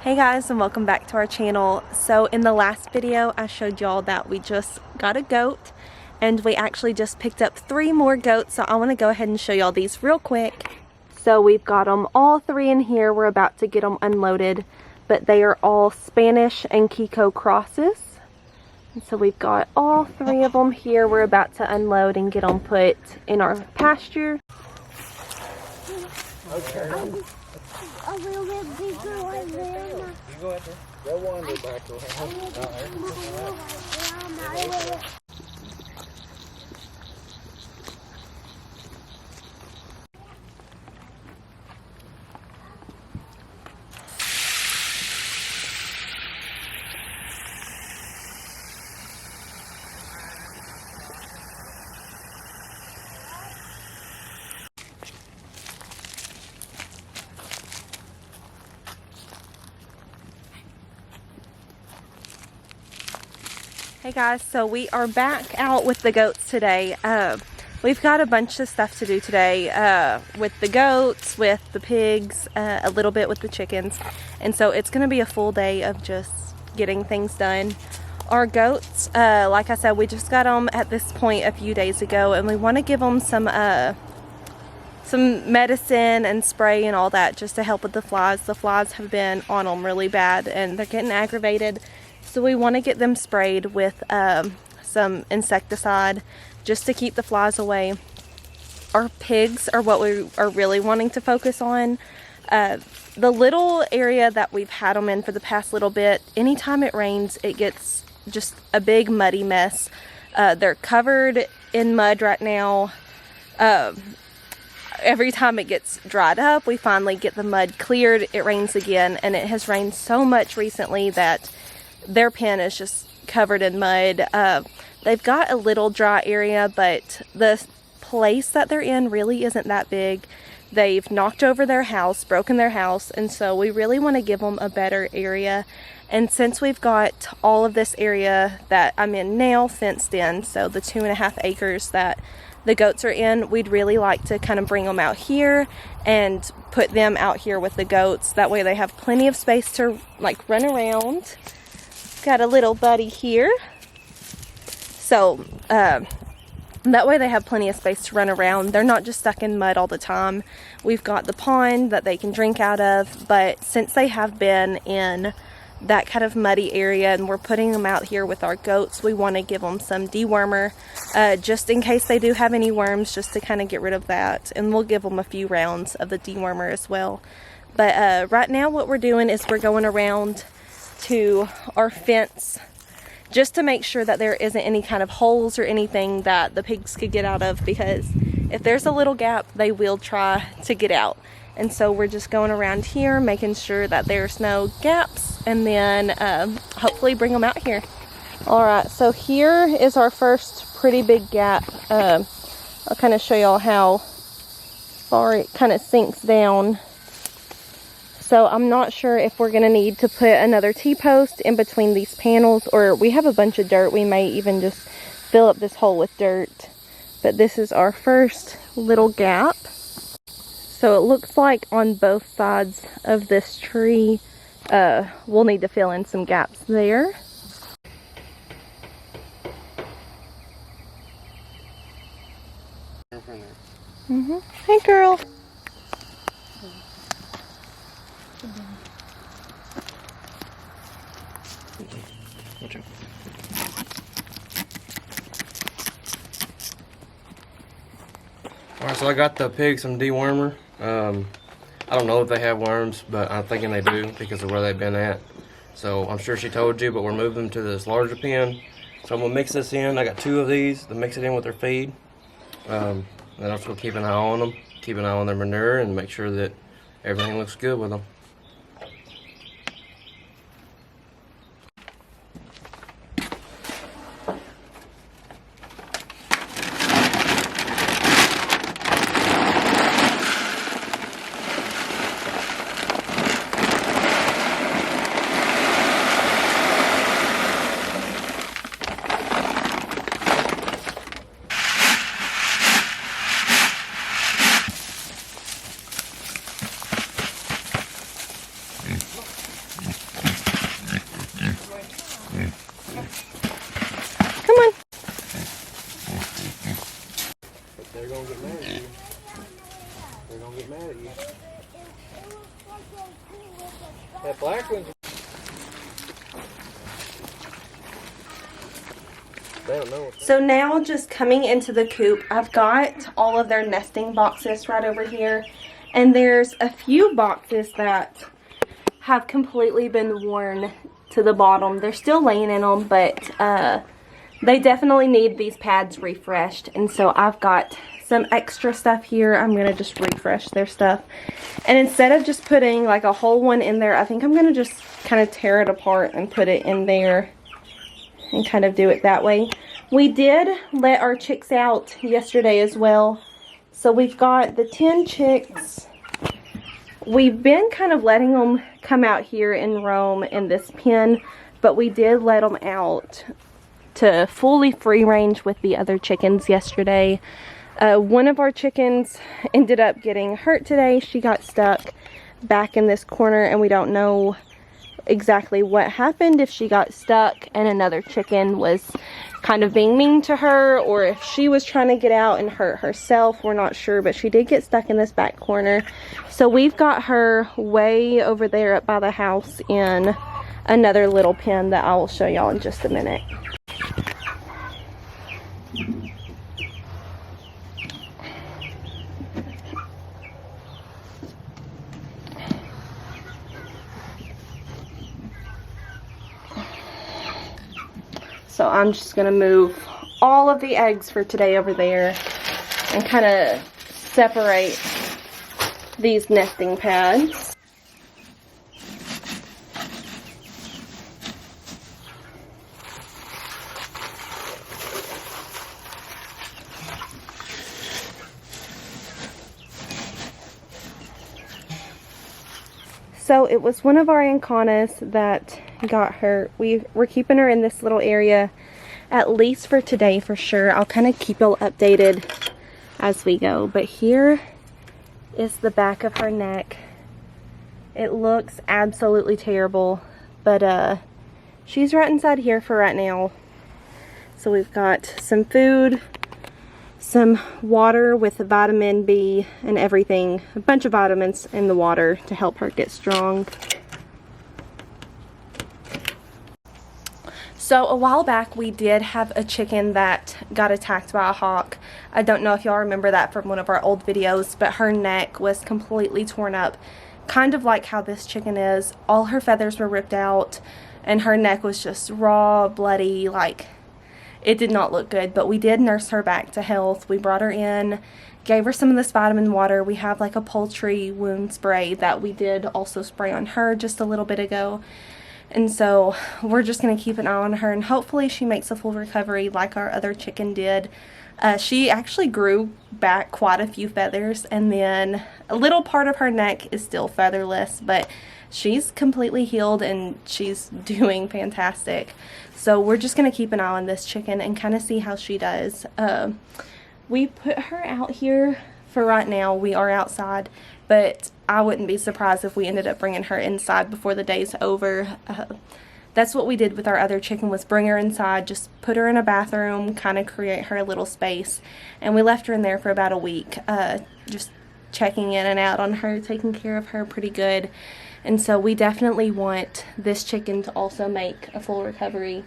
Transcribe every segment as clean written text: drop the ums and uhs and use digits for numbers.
Hey guys, and welcome back to our channel. So in the last video I showed y'all that we just got a goat and we actually just picked up 3 more goats, so I want to go ahead and show y'all these real quick. So we've got them all 3 in here. We're about to get them unloaded, but they are all Spanish and Kiko crosses. And so we've got all 3 of them here. We're about to unload and get them put in our pasture. Okay. A little bit bigger like that. You go out there. Go wander back around. Hey guys, so we are back out with the goats today. We've got a bunch of stuff to do today with the goats, with the pigs, a little bit with the chickens, and so it's going to be a full day of just getting things done. Our goats, like I said, we just got them at this point a few days ago, and we want to give them some medicine and spray and all that just to help with the flies. The flies have been on them really bad and they're getting aggravated. So we want to get them sprayed with some insecticide just to keep the flies away. Our pigs are what we are really wanting to focus on. The little area that we've had them in for the past little bit, anytime it rains, it gets just a big muddy mess. They're covered in mud right now. Every time it gets dried up, we finally get the mud cleared, it rains again, and it has rained so much recently that their pen is just covered in mud. They've got a little dry area, but the place that they're in really isn't that big. They've knocked over their house, broken their house, and so we really want to give them a better area. And since we've got all of this area that I'm in now fenced in, so the 2.5 acres that the goats are in, we'd really like to kind of bring them out here and put them out here with the goats. That way they have plenty of space to like run around. Got a little buddy here, so that way they have plenty of space to run around. They're not just stuck in mud all the time. We've got the pond that they can drink out of, but since they have been in that kind of muddy area and we're putting them out here with our goats, we want to give them some dewormer just in case they do have any worms, just to kind of get rid of that, and we'll give them a few rounds of the dewormer as well. But right now what we're doing is we're going around to our fence just to make sure that there isn't any kind of holes or anything that the pigs could get out of, because if there's a little gap they will try to get out. And so we're just going around here making sure that there's no gaps, and then hopefully bring them out here. Alright, so here is our first pretty big gap. I'll kind of show y'all how far it kind of sinks down. So I'm not sure if we're going to need to put another T-post in between these panels, or we have a bunch of dirt. We may even just fill up this hole with dirt. But this is our first little gap. So it looks like on both sides of this tree, we'll need to fill in some gaps there. Hey girl. Alright, so I got the pigs some dewormer. I don't know if they have worms, but I'm thinking they do because of where they've been at. So I'm sure she told you, but we're moving them to this larger pen. So I'm gonna mix this in. I got 2 of these to mix it in with their feed. And I'm just gonna keep an eye on them, keep an eye on their manure, and make sure that everything looks good with them. That black one's... They don't know. So now just coming into the coop, I've got all of their nesting boxes right over here. And there's a few boxes that have completely been worn to the bottom. They're still laying in them, but they definitely need these pads refreshed. And so I've got some extra stuff here. I'm going to just refresh their stuff. And instead of just putting like a whole one in there, I think I'm going to just kind of tear it apart and put it in there and kind of do it that way. We did let our chicks out yesterday as well. So we've got the 10 chicks. We've been kind of letting them come out here and roam in this pen, but we did let them out to fully free range with the other chickens yesterday. One of our chickens ended up getting hurt today. She got stuck back in this corner, and we don't know exactly what happened, if she got stuck and another chicken was kind of being mean to her, or if she was trying to get out and hurt herself. We're not sure, but she did get stuck in this back corner. So we've got her way over there up by the house in another little pen that I will show y'all in just a minute. So I'm just going to move all of the eggs for today over there and kind of separate these nesting pads. So it was one of our Ancanas that got hurt. We're keeping her in this little area at least for today for sure. I'll kind of keep y'all updated as we go. But here is the back of her neck. It looks absolutely terrible, but she's right inside here for right now. So we've got some food, some water with vitamin B and everything, a bunch of vitamins in the water to help her get strong. So a while back we did have a chicken that got attacked by a hawk. I don't know if y'all remember that from one of our old videos, but her neck was completely torn up, kind of like how this chicken is. All her feathers were ripped out and her neck was just raw, bloody, like it did not look good. But we did nurse her back to health. We brought her in, gave her some of this vitamin water. We have like a poultry wound spray that we did also spray on her just a little bit ago. And so we're just going to keep an eye on her, and hopefully she makes a full recovery like our other chicken did. She actually grew back quite a few feathers, and then a little part of her neck is still featherless, but she's completely healed and she's doing fantastic. So we're just going to keep an eye on this chicken and kind of see how she does. We put her out here for right now. We are outside, but I wouldn't be surprised if we ended up bringing her inside before the day's over. That's what we did with our other chicken, was bring her inside, just put her in a bathroom, kind of create her a little space. And we left her in there for about a week, just checking in and out on her, taking care of her pretty good. And so we definitely want this chicken to also make a full recovery.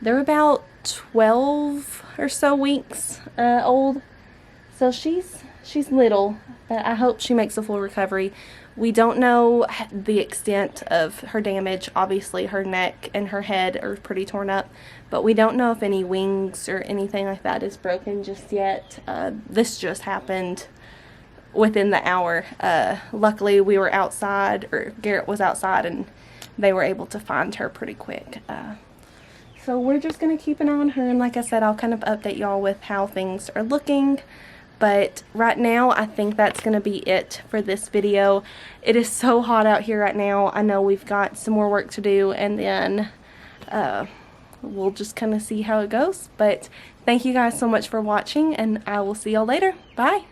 They're about 12 or so weeks old, so she's little, but I hope she makes a full recovery. We don't know the extent of her damage. Obviously her neck and her head are pretty torn up, but we don't know if any wings or anything like that is broken just yet. This just happened within the hour. Luckily we were outside, or Garrett was outside, and they were able to find her pretty quick. So we're just going to keep an eye on her, and like I said, I'll kind of update y'all with how things are looking. But right now, I think that's going to be it for this video. It is so hot out here right now. I know we've got some more work to do, and then we'll just kind of see how it goes. But thank you guys so much for watching, and I will see y'all later. Bye!